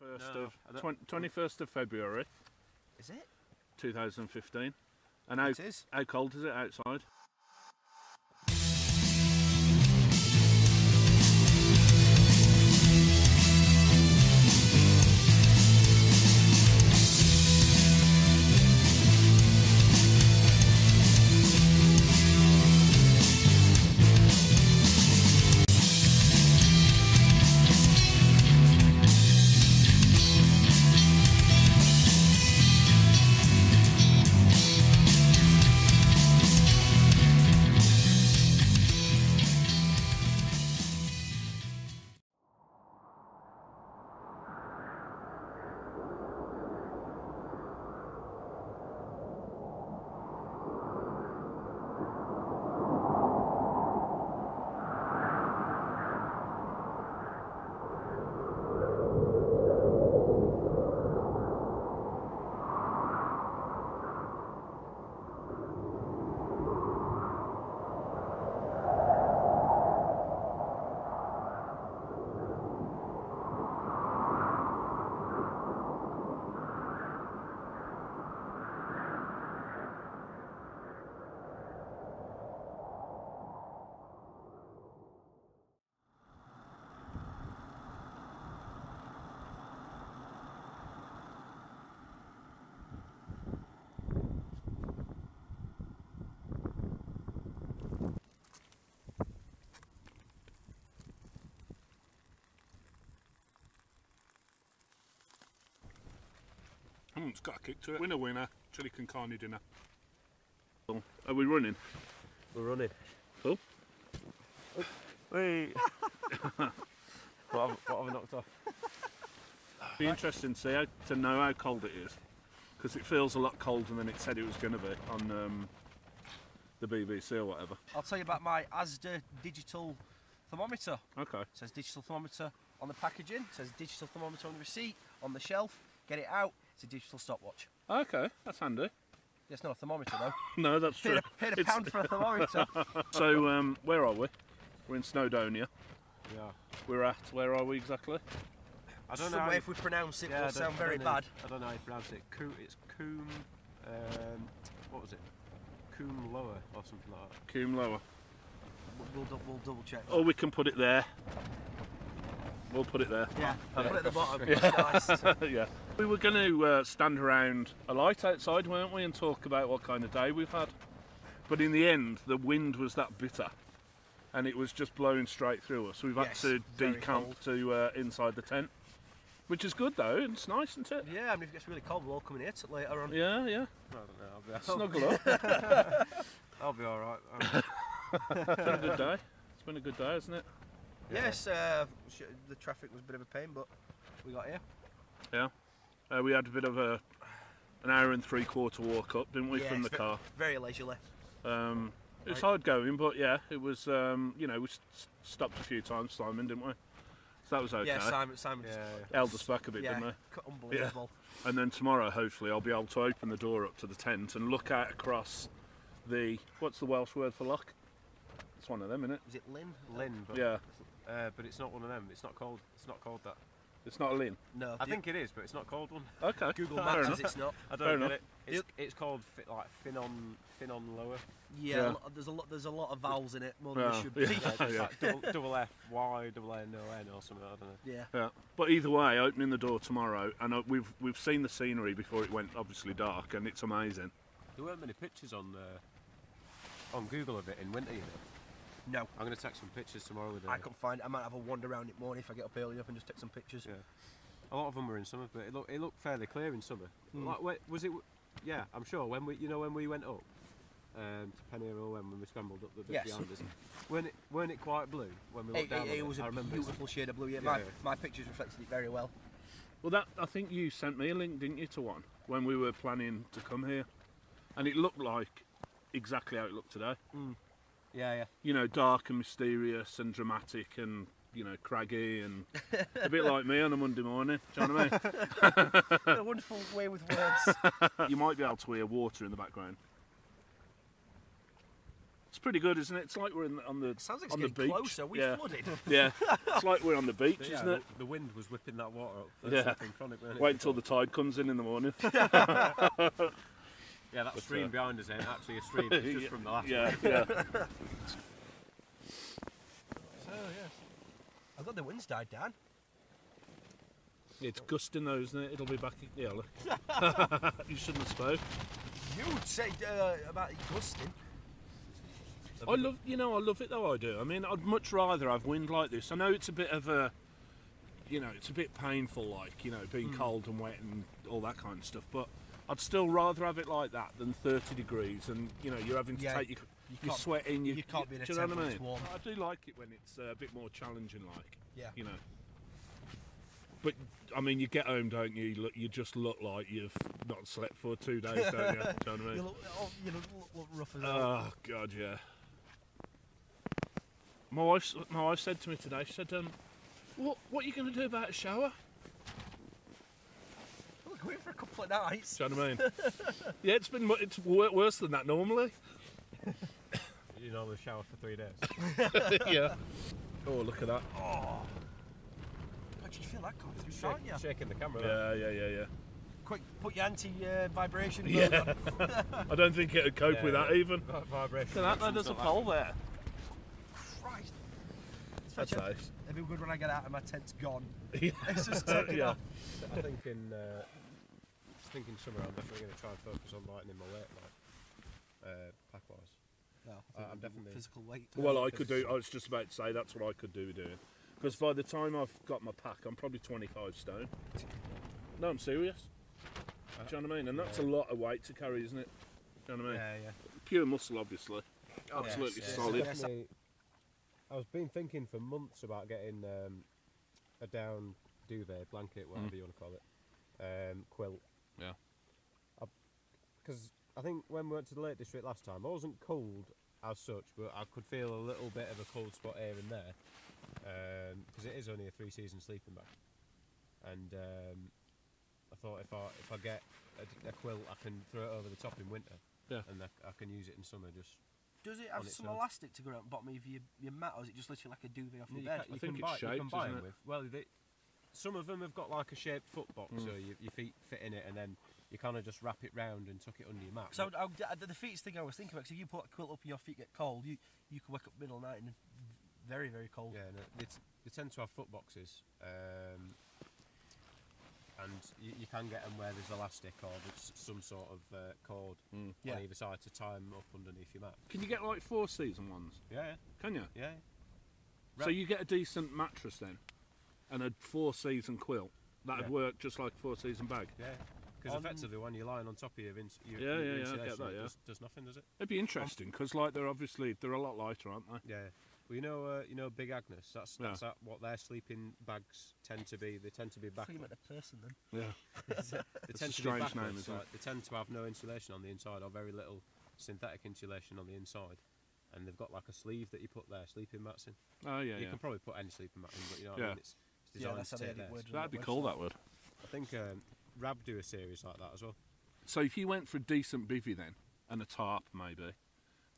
21st of February. Is it? 2015. And It is. how cold is it outside? It's got a kick to it. Winner, winner, chili con carne dinner. Are we running? We're running. Cool. Wait. what have I knocked off? Be interesting to know how cold it is, because it feels a lot colder than it said it was going to be on the BBC or whatever. I'll tell you about my Asda digital thermometer. Okay. It says digital thermometer on the packaging. It says digital thermometer on the receipt, on the shelf. Get it out. It's a digital stopwatch. Okay, that's handy. It's not a thermometer though. No, that's true. Paid a pound for a thermometer. So, where are we? We're in Snowdonia. Yeah. We're at, where are we exactly? I don't know. Somewhere if we pronounce it, will sound very bad. I don't know how you pronounce it. It's Cwm. What was it? Cwm Lloer or something like that. Cwm Lloer. We'll double check. Or we can put it there. We'll put it there. Yeah, I'll put it at the bottom. Yeah. It's nice. Yeah. We were going to stand around a light outside, weren't we, and talk about what kind of day we've had. But in the end, the wind was that bitter, and it was just blowing straight through us. We've had to decamp to inside the tent, which is good though. It's nice, isn't it? Yeah, I mean, if it gets really cold, we'll all come in here later on. Yeah, yeah. I don't know. Snuggle up. I'll be all right. It's been a good day. It's been a good day, hasn't it? Yes, the traffic was a bit of a pain, but we got here. Yeah. We had a bit of an hour and 3/4 walk up, didn't we, from the car? Very leisurely. It's hard going, but yeah, it was. You know, we stopped a few times, Simon, didn't we? So that was okay. Yeah, Simon held us back a bit, didn't they? Unbelievable. Yeah. And then tomorrow, hopefully, I'll be able to open the door up to the tent and look out across the. What's the Welsh word for loch? It's one of them, isn't it? Is it Lynn? Lynn. But, yeah. But it's not one of them. It's not called. It's not called that. It's not a Lynn? No. I think it is, but it's not called one. Okay. Google Maps says it's not. I don't get it. It's called like Ffynnon Lloer. Yeah, there's a lot of vowels in it, more than there should be. Like double F, Y, double N, O N or something, I don't know. Yeah. But either way, opening the door tomorrow, and we've seen the scenery before it went obviously dark, and it's amazing. There weren't many pictures on Google of it in winter, you know. No. I'm going to take some pictures tomorrow with it. I can't find it. I might have a wander around it morning if I get up early enough and just take some pictures. Yeah. A lot of them were in summer, but it looked fairly clear in summer. Like, was it? Yeah, I'm sure. When we went up to Pennyhill, when we scrambled up the bit behind us, weren't it quite blue when we looked down? It was a beautiful shade of blue. Yeah, my pictures reflected it very well. Well, I think you sent me a link, didn't you, to one when we were planning to come here, and it looked like exactly how it looked today. Yeah, yeah. You know, dark and mysterious and dramatic and, you know, craggy and a bit like me on a Monday morning. Do you know what I mean? A wonderful way with words. You might be able to hear water in the background. It's pretty good, isn't it? It's like we're on the Sounds like on it's the getting beach. closer. We yeah. flooded. Yeah, it's like we're on the beach, But yeah, isn't it? the wind was whipping that water up. That's Yeah. something chronic, wasn't it? Wait until the tide comes in the morning. Yeah, that stream behind us ain't actually a stream, it's just from the last yeah, one. yeah. So yes, I thought the wind's died down. It's gusting though, isn't it? It'll be back. Yeah, look. You shouldn't have spoke. You'd say about it gusting. I love it though. I do. I mean, I'd much rather have wind like this. I know it's a bit of a, it's a bit painful, like being cold and wet and all that kind of stuff. But I'd still rather have it like that than 30 degrees, and you're having to take your sweat in. You can't be in a do you know what I mean? it's warm. I do like it when it's a bit more challenging, like. Yeah. But I mean, you get home, don't you? You just look like you've not slept for 2 days, don't you? Do you know what I mean? You look rough as well. Oh God, yeah. My wife said to me today. She said, "What are you going to do about a shower?" We're going for a couple of nights. Do you know what I mean? Yeah, it's worse than that normally. You normally shower for 3 days. Yeah. Oh, look at that. Oh. How'd you feel that coming through, can't you? Shaking the camera. Yeah. Quick, put your anti-vibration mode Yeah. on. I don't think it'd cope with that even. Vibration. Look at that. There's a pole there. Christ. That's nice. It'd be good when I get out and my tent's gone. Yeah. It's just taken Yeah. off. I think in summer I'm definitely going to try and focus on lightening my weight, pack-wise. No, I'm definitely physical weight. Well, I could do. I was just about to say that's what I could do doing. Because by the time I've got my pack, I'm probably 25 stone. No, I'm serious. Do you know what I mean? And that's a lot of weight to carry, isn't it? Do you know what I mean? Yeah. Pure muscle, obviously. Absolutely yes. solid. Definitely, I was been thinking for months about getting a down duvet, blanket, whatever you want to call it, quilt. Yeah. Because I think when we went to the Lake District last time, I wasn't cold as such, but I could feel a little bit of a cold spot here and there. Because it is only a 3-season sleeping bag, and I thought if I get a quilt, I can throw it over the top in winter, and I can use it in summer. Just does it have some elastic to go around the bottom of your mat, or is it just literally like a duvet off your bed? I think it's shaped, isn't it? With. Well, some of them have got like a shaped foot box, so your feet fit in it, and then you kind of just wrap it round and tuck it under your mat. So the feet thing I was thinking about, because if you put a quilt up and your feet get cold, you can wake up middle of the night and very, very cold. Yeah, no, they tend to have foot boxes, and you can get them where there's elastic or there's some sort of cord on either side to tie them up underneath your mat. Can you get like 4-season ones? Yeah. Can you? Yeah. So you get a decent mattress then, and a 4-season quilt. That'd work just like a 4-season bag. Yeah. Because effectively, when you're lying on top of your insulation, I get that, it does nothing, does it? It'd be interesting because like they're a lot lighter, aren't they? Yeah. Well, you know, Big Agnes. That's what their sleeping bags tend to be. They tend to be back. I thought you meant a person then. Yeah. They tend to be strange backwards, name, isn't it? They tend to have no insulation on the inside or very little synthetic insulation on the inside, and they've got like a sleeve that you put their sleeping mats in. Oh yeah. You can probably put any sleeping mat in, but you know what I mean. It's designed to take theirs. That'd be cool. That would. I think Rab do a series like that as well. So if you went for a decent bivvy then, and a tarp maybe,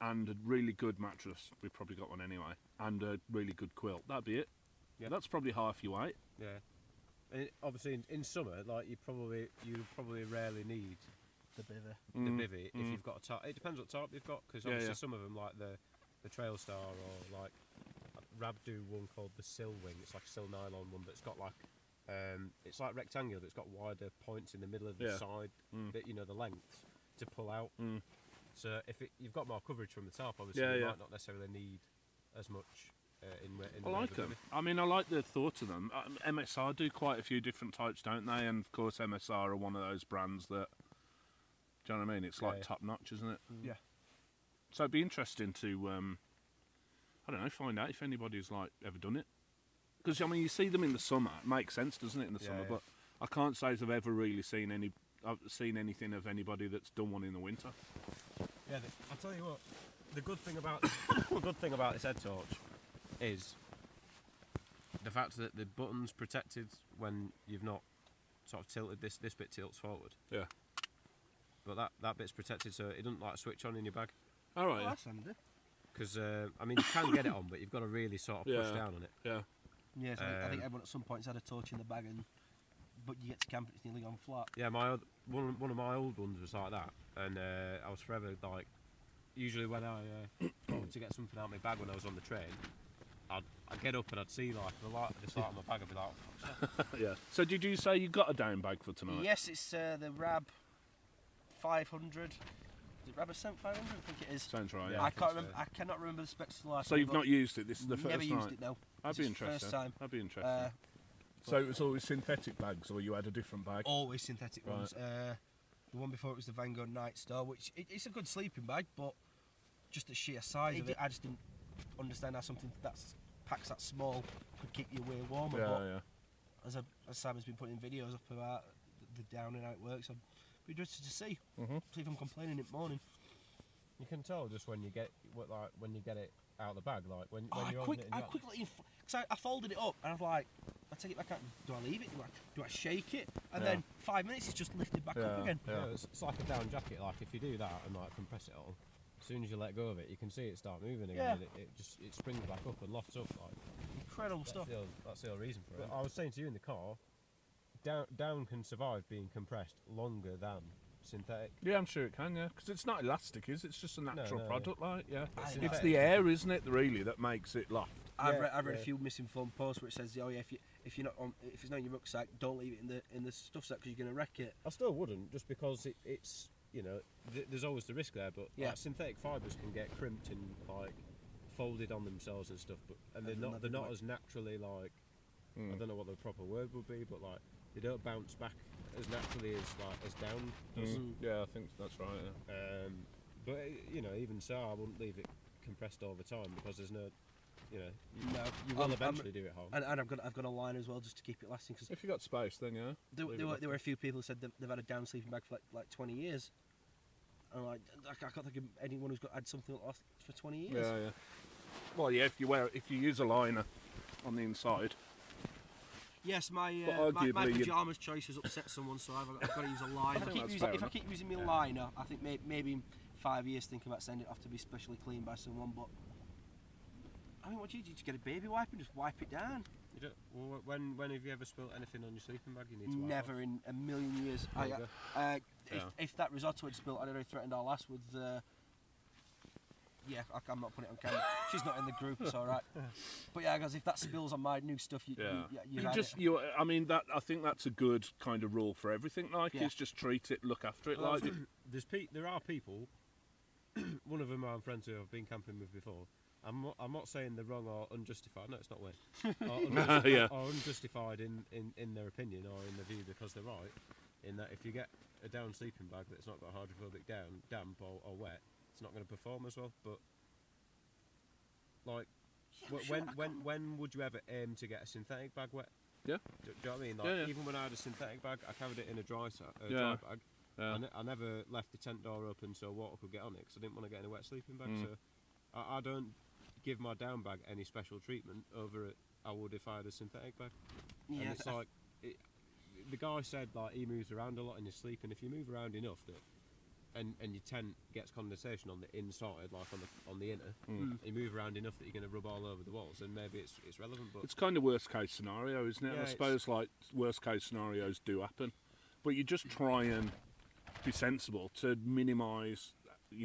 and a really good mattress, we've probably got one anyway, and a really good quilt, that'd be it. Yeah. That's probably half your weight. Yeah. And obviously in summer, like you probably rarely need the bivvy. The bivvy if you've got a tarp. It depends what tarp you've got, because obviously some of them like the Trail Star or like Rab do one called the Sill Wing. It's like a Sill nylon one that's got like it's like rectangular, but it's got wider points in the middle of the side bit, the length to pull out. So if you've got more coverage from the top, obviously you might not necessarily need as much in I like them. I mean, I like the thought of them. MSR do quite a few different types, don't they? And of course MSR are one of those brands that, do you know what I mean? It's like top notch, isn't it? Yeah. So it'd be interesting to, I don't know, find out if anybody's like ever done it. Because I mean, you see them in the summer. It makes sense, doesn't it, in the summer? But I can't say I've ever really seen anything of anybody that's done one in the winter. Yeah, I'll tell you what. The good thing about this head torch is the fact that the button's protected when you've not sort of tilted this bit tilts forward. Yeah. But that bit's protected, so it doesn't like switch on in your bag. All right. That's handy. Because I mean, you can get it on, but you've got to really sort of push down on it. Yeah. Yeah, so I think everyone at some point's had a torch in the bag, but you get to camp and it's nearly gone flat. Yeah, one of my old ones was like that, and I was forever like. Usually when I wanted to get something out of my bag when I was on the train, I'd get up and I'd see like the light on my bag. I'd be like, oh, fuck's sake. Yeah. So did you say you got a down bag for tonight? Yes, it's the Rab 500. Is it Rab Ascent 500? I think it is. Sounds right. Yeah. Yeah. I can't remember. I cannot remember the specs of the last. So you've not used it. This is the first Never night. used it. No. That'd This be is the interesting. First time. That'd be interesting. So it was always synthetic bags, or you had a different bag? Always synthetic Right. ones. The one before it was the Vanguard Night Star, which it's a good sleeping bag, but just the sheer size of it, I just didn't understand how something that's packs that small could keep you way warmer. Yeah, but yeah. as Simon's been putting videos up about the down and how it works, I'd be interested to see. See if I'm complaining in the morning. You can tell just when you get it out of the bag, like when you're holding it in your hand. Quickly, because I folded it up and I was like, I take it back out. Do I leave it? Do I shake it? And then 5 minutes, it's just lifted back up again. Yeah, it's like a down jacket. Like if you do that and like compress it all, as soon as you let go of it, you can see it start moving again. Yeah. And it springs back up and lofts up. Like Incredible stuff. That's the whole reason for it. I was saying to you in the car, down can survive being compressed longer than synthetic. Yeah, I'm sure it can, yeah. Because it's not elastic, is it? It's just a natural No. product, like, yeah. It's Synthetic. the air, isn't it, really, that makes it loft. I've read a few misinformed posts where it says, oh yeah, if you're not on, if it's not in your rucksack, don't leave it in the stuff sack because you're going to wreck it. I still wouldn't, just because it's there's always the risk there. But like, synthetic fibres can get crimped and like folded on themselves and stuff. But they're not as naturally like I don't know what the proper word would be, but like they don't bounce back as naturally as down does. Yeah, I think that's right. Yeah. But even so, I wouldn't leave it compressed all the time because there's no. You will eventually do it home. And I've got a line as well just to keep it lasting. Cause If you got space, then yeah. there were a few people who said they've had a down sleeping bag for like 20 years. And I can't think of anyone who's had something like that for 20 years. Yeah, yeah. Well, yeah, if you use a liner on the inside. Yes, my arguably pyjamas choice has upset someone, so I've got to use a liner. If I keep using my liner, I think maybe in 5 years thinking about sending it off to be specially cleaned by someone. But I mean, what do you just get a baby wipe and just wipe it down? You don't, well, when have you ever spilt anything on your sleeping bag? You need to wipe Never off? in a million years. If that risotto had spilt, I'd already threatened our lass with. I'm not putting it on camera. She's not in the group, it's all right. But yeah, guys, if that spills on my new stuff, I mean, I think that's a good kind of rule for everything. Like, is just treat it, look after it. Well, like, there are people. One of them I'm friends with. I've been camping with before. I'm not saying they're wrong or unjustified. No, it's not way. Or unjustified in their opinion or in their view because they're right. In that if you get a down sleeping bag that's not got hydrophobic damp or wet, it's not going to perform as well. But like, when would you ever aim to get a synthetic bag wet? Yeah. Do you know what I mean? Like, even when I had a synthetic bag, I carried it in a dry bag. Yeah. I never left the tent door open so water could get on it because I didn't want to get in a wet sleeping bag. So I don't give my down bag any special treatment over it I would if I had a synthetic bag. Yeah, and it's like the guy said like he moves around a lot in his sleep, and if you move around enough that and your tent gets condensation on the inside, like on the inner, you move around enough that you're going to rub all over the walls, then maybe it's relevant. But it's kind of worst case scenario, isn't it? Yeah, I suppose like worst case scenarios do happen, but you just try and be sensible to minimise.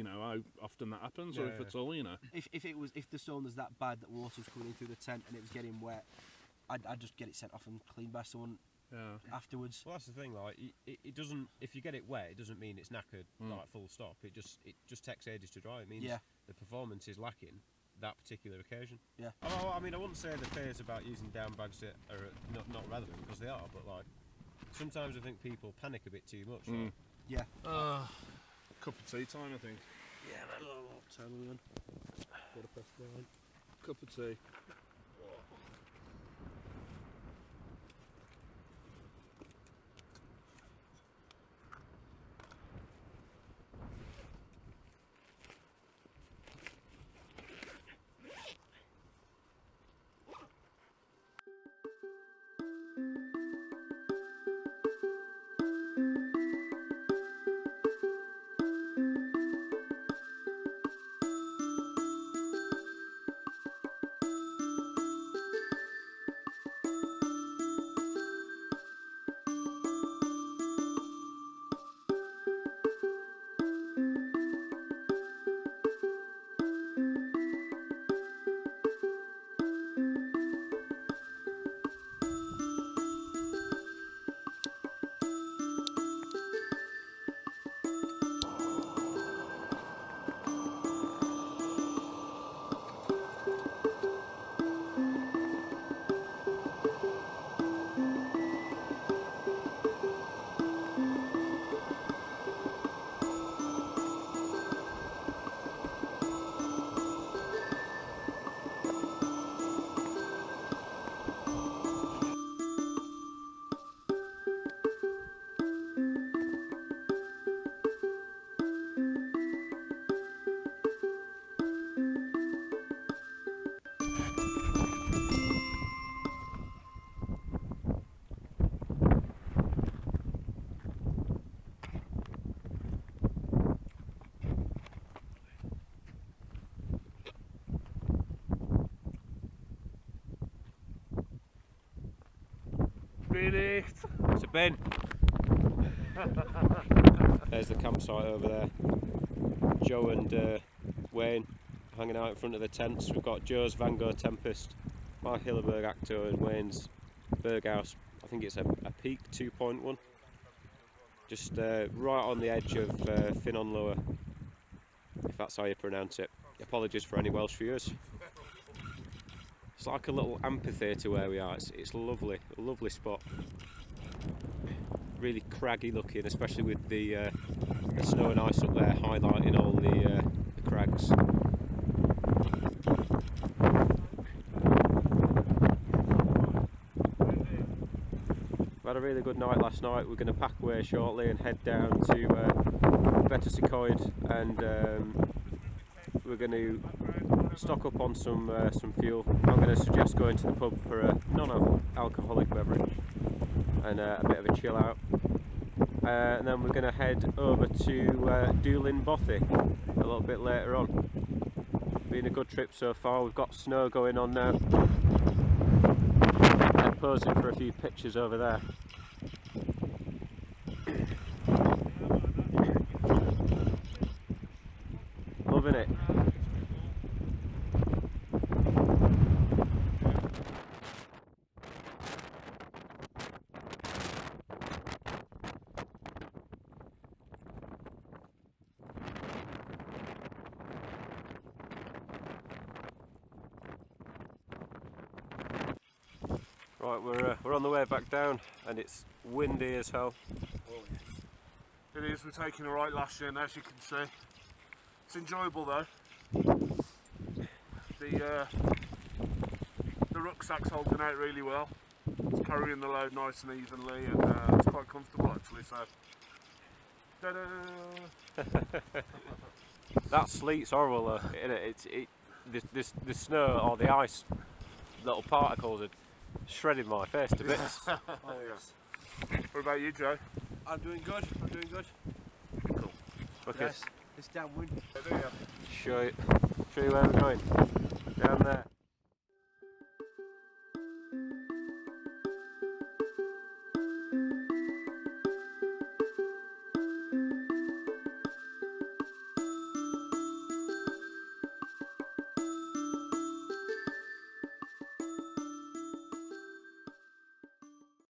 How often that happens, or if at all, If the storm was that bad that water was coming in through the tent and it was getting wet, I'd just get it sent off and cleaned by someone afterwards. Well, that's the thing. Like, it doesn't. If you get it wet, it doesn't mean it's knackered. Like full stop. It just takes ages to dry. It means the performance is lacking that particular occasion. Yeah. I mean, I wouldn't say the fears about using down bags are not relevant because they are. But like, sometimes I think people panic a bit too much. Like, Yeah. Cup of tea time, I think. Yeah, totally. Cup of tea. Did it? It's a bin. There's the campsite over there. Joe and Wayne hanging out in front of the tents. We've got Joe's Van Gogh Tempest, my Hilleberg Acto and Wayne's Berghaus. I think it's a Peak 2.1. Just right on the edge of Ffynnon Lloer, if that's how you pronounce it. Apologies for any Welsh viewers. It's like a little amphitheatre where we are. It's lovely, a lovely spot. Really craggy looking, especially with the snow and ice up there highlighting all the crags. We had a really good night last night. We're going to pack away shortly and head down to Betws and we're going to stock up on some fuel. I'm going to suggest going to the pub for a non-alcoholic beverage and a bit of a chill out. And then we're going to head over to Dulyn Bothy a little bit later on. Been a good trip so far. We've got snow going on now. I'm posing for a few pictures over there. Loving it. Right, we're on the way back down and it's windy as hell. Oh, yes. It is, we're taking a right lash in, as you can see. It's enjoyable though. The rucksack's holding out really well. It's carrying the load nice and evenly and it's quite comfortable actually, so. Ta-da! That sleet's horrible though, isn't it? The snow or the ice little particles are shredding my face to bits. Oh yes. What about you, Joe? I'm doing good. Cool. Okay. Yes, it's downwind. Show you where we're going. Down there.